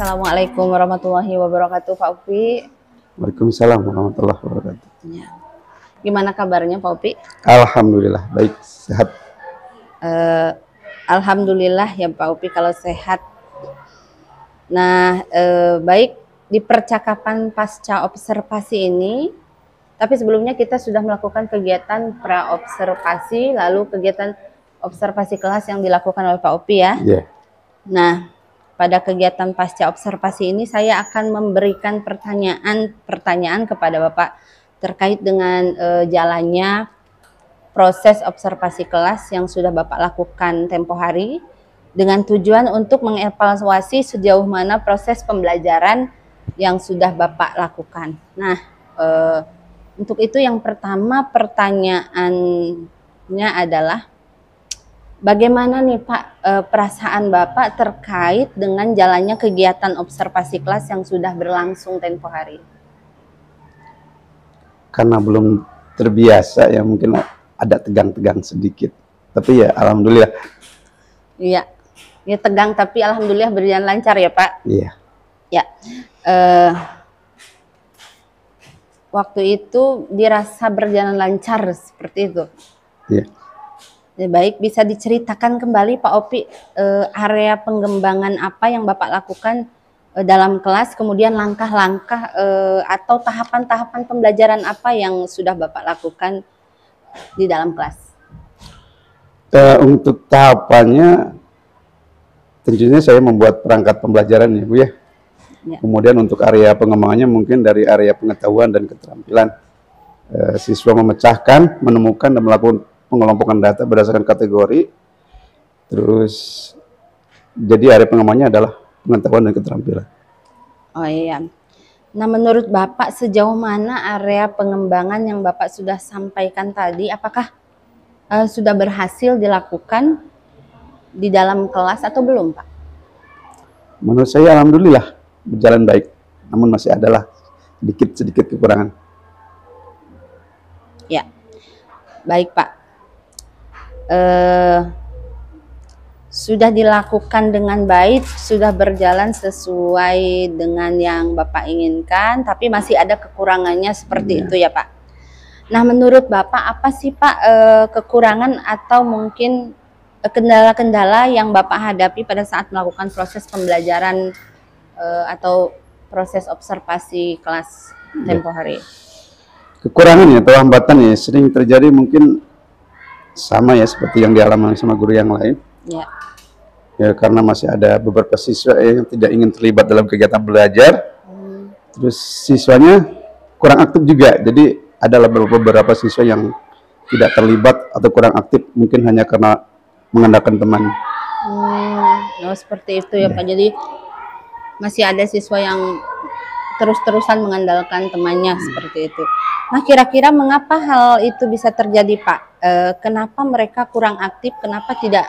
Assalamualaikum warahmatullahi wabarakatuh, Pak Upi. Waalaikumsalam warahmatullahi wabarakatuh. Ya. Gimana kabarnya, Pak Upi? Alhamdulillah, baik, sehat. Alhamdulillah ya Pak Upi kalau sehat. Nah, baik, di percakapan pasca observasi ini, tapi sebelumnya kita sudah melakukan kegiatan pra-observasi, lalu kegiatan observasi kelas yang dilakukan oleh Pak Upi ya. Yeah. Nah, pada kegiatan pasca observasi ini saya akan memberikan pertanyaan kepada Bapak terkait dengan jalannya proses observasi kelas yang sudah Bapak lakukan tempo hari dengan tujuan untuk mengevaluasi sejauh mana proses pembelajaran yang sudah Bapak lakukan. Nah, untuk itu yang pertama pertanyaannya adalah bagaimana nih Pak perasaan Bapak terkait dengan jalannya kegiatan observasi kelas yang sudah berlangsung tempo hari? Karena belum terbiasa ya mungkin ada tegang-tegang sedikit. Tapi ya alhamdulillah. Iya, ya tegang tapi alhamdulillah berjalan lancar ya Pak. Iya. Ya, waktu itu dirasa berjalan lancar seperti itu. Iya. Ya, baik, bisa diceritakan kembali Pak Opi area pengembangan apa yang Bapak lakukan dalam kelas, kemudian langkah-langkah atau tahapan-tahapan pembelajaran apa yang sudah Bapak lakukan di dalam kelas? Untuk tahapannya tentunya saya membuat perangkat pembelajaran ya Bu ya. Ya. Kemudian untuk area pengembangannya mungkin dari area pengetahuan dan keterampilan. Siswa memecahkan, menemukan dan melakukan pengelompokan data berdasarkan kategori. Terus jadi area pengembangannya adalah pengetahuan dan keterampilan. Oh iya. Nah, menurut Bapak sejauh mana area pengembangan yang Bapak sudah sampaikan tadi, apakah sudah berhasil dilakukan di dalam kelas atau belum, Pak? Menurut saya alhamdulillah berjalan baik, namun masih adalah sedikit kekurangan. Ya, baik Pak. Sudah dilakukan dengan baik, sudah berjalan sesuai dengan yang Bapak inginkan, tapi masih ada kekurangannya seperti itu ya Pak. Nah, menurut Bapak apa sih Pak kekurangan atau mungkin kendala-kendala yang Bapak hadapi pada saat melakukan proses pembelajaran atau proses observasi kelas tempo hari? Kekurangan ya atau hambatan ya sering terjadi mungkin sama ya seperti yang dialami sama guru yang lain. Ya. Ya karena masih ada beberapa siswa yang tidak ingin terlibat dalam kegiatan belajar. Terus siswanya kurang aktif juga. Jadi adalah beberapa siswa yang tidak terlibat atau kurang aktif mungkin hanya karena mengandalkan teman. Oh, seperti itu ya Pak. Jadi masih ada siswa yang terus-terusan mengandalkan temannya seperti itu. Nah, kira-kira mengapa hal itu bisa terjadi Pak? Kenapa mereka kurang aktif? Kenapa tidak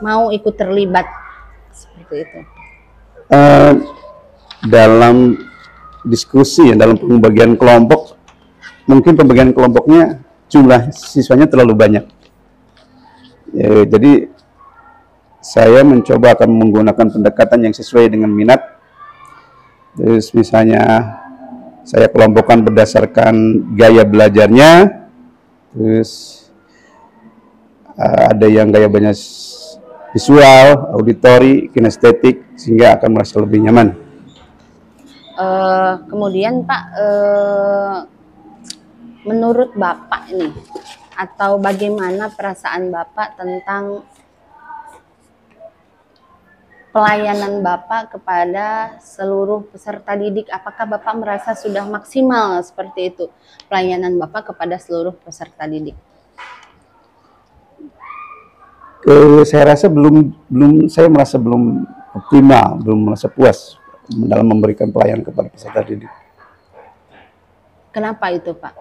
mau ikut terlibat seperti itu? Dalam diskusi ya, dalam pembagian kelompok, mungkin pembagian kelompoknya jumlah siswanya terlalu banyak. Ya, jadi saya mencoba akan menggunakan pendekatan yang sesuai dengan minat. Terus misalnya saya kelompokkan berdasarkan gaya belajarnya. Terus ada yang gaya banyak visual, auditori, kinestetik, sehingga akan merasa lebih nyaman. Kemudian Pak, menurut Bapak nih, atau bagaimana perasaan Bapak tentang pelayanan Bapak kepada seluruh peserta didik? Apakah Bapak merasa sudah maksimal seperti itu pelayanan Bapak kepada seluruh peserta didik? Saya rasa saya merasa belum optimal, belum merasa puas dalam memberikan pelayanan kepada peserta didik. Kenapa itu Pak?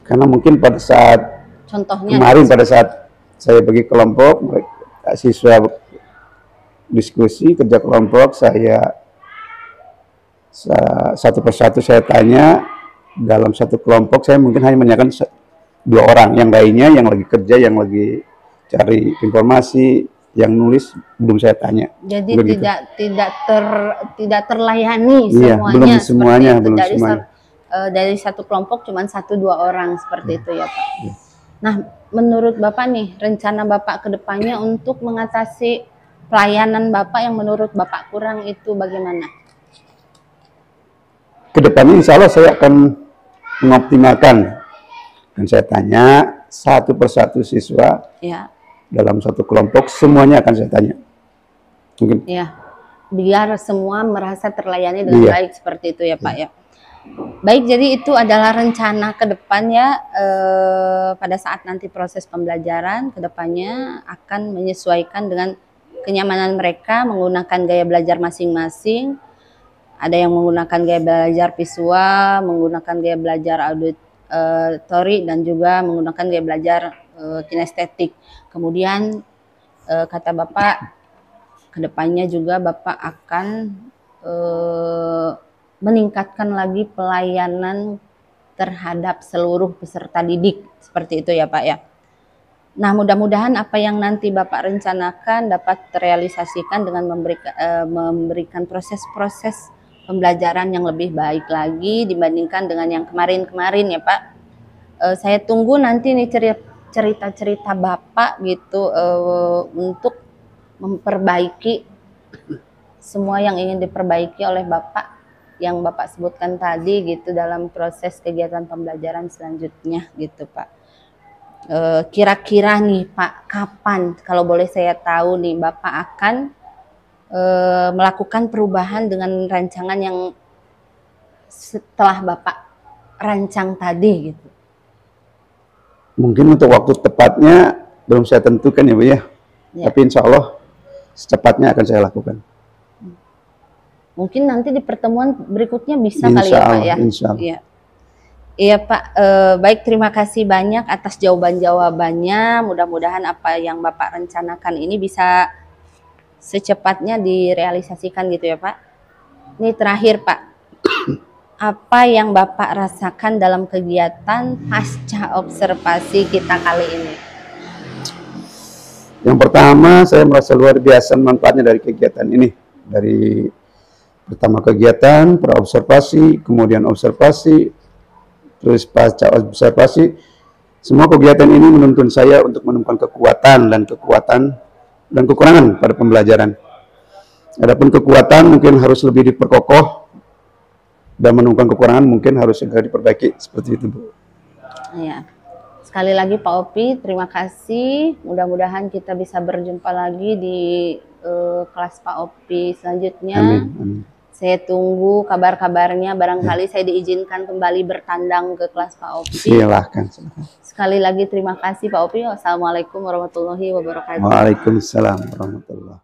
Karena mungkin pada saat contohnya kemarin pada saat saya bagi kelompok, siswa diskusi kerja kelompok, saya satu persatu saya tanya. Dalam satu kelompok saya mungkin hanya menanyakan 2 orang, yang lainnya yang lagi kerja, yang lagi cari informasi, yang nulis belum saya tanya. Jadi begitu. tidak terlayani Iya, semuanya. belum semuanya, itu. belum semuanya. Dari satu kelompok cuma 1-2 orang seperti itu ya Pak. Iya. Nah, menurut Bapak nih, rencana Bapak ke depannya untuk mengatasi pelayanan Bapak yang menurut Bapak kurang itu bagaimana? Kedepannya insya Allah saya akan mengoptimalkan. Dan saya tanya satu persatu siswa Ya. dalam satu kelompok, semuanya akan saya tanya. Mungkin. Ya, biar semua merasa terlayani dengan Iya. baik seperti itu ya Pak ya. Baik, jadi itu adalah rencana ke depannya pada saat nanti proses pembelajaran ke depannya akan menyesuaikan dengan kenyamanan mereka menggunakan gaya belajar masing-masing. Ada yang menggunakan gaya belajar visual, menggunakan gaya belajar auditory, dan juga menggunakan gaya belajar kinestetik. Kemudian kata Bapak, kedepannya juga Bapak akan meningkatkan lagi pelayanan terhadap seluruh peserta didik. Seperti itu ya Pak ya. Nah, mudah-mudahan apa yang nanti Bapak rencanakan dapat terrealisasikan dengan memberikan proses-proses pembelajaran yang lebih baik lagi dibandingkan dengan yang kemarin-kemarin ya Pak. Saya tunggu nanti nih cerita-cerita Bapak gitu untuk memperbaiki semua yang ingin diperbaiki oleh Bapak yang Bapak sebutkan tadi gitu dalam proses kegiatan pembelajaran selanjutnya gitu Pak. Kira-kira nih Pak, kapan kalau boleh saya tahu nih Bapak akan melakukan perubahan dengan rancangan yang setelah Bapak rancang tadi gitu? Mungkin untuk waktu tepatnya belum saya tentukan ya Bu ya. Tapi insya Allah secepatnya akan saya lakukan. Mungkin nanti di pertemuan berikutnya bisa kali ya Pak ya. Insya Allah. Iya. Iya Pak, baik, terima kasih banyak atas jawaban-jawabannya. Mudah-mudahan apa yang Bapak rencanakan ini bisa secepatnya direalisasikan gitu ya Pak. Ini terakhir Pak, apa yang Bapak rasakan dalam kegiatan pasca observasi kita kali ini? Yang pertama, saya merasa luar biasa manfaatnya dari kegiatan ini. Dari pertama kegiatan, pra-observasi, kemudian observasi, terus pasca observasi, semua kegiatan ini menuntun saya untuk menemukan kekuatan dan kekurangan pada pembelajaran. Adapun kekuatan mungkin harus lebih diperkokoh dan menemukan kekurangan mungkin harus segera diperbaiki, seperti itu Bu. Ya. Sekali lagi Pak Opi, terima kasih. Mudah-mudahan kita bisa berjumpa lagi di kelas Pak Opi selanjutnya. Amin, amin. Saya tunggu kabar-kabarnya, barangkali saya diizinkan kembali bertandang ke kelas Pak Opi. Silahkan. Sekali lagi terima kasih Pak Opi. Wassalamualaikum warahmatullahi wabarakatuh. Waalaikumsalam warahmatullahi wabarakatuh.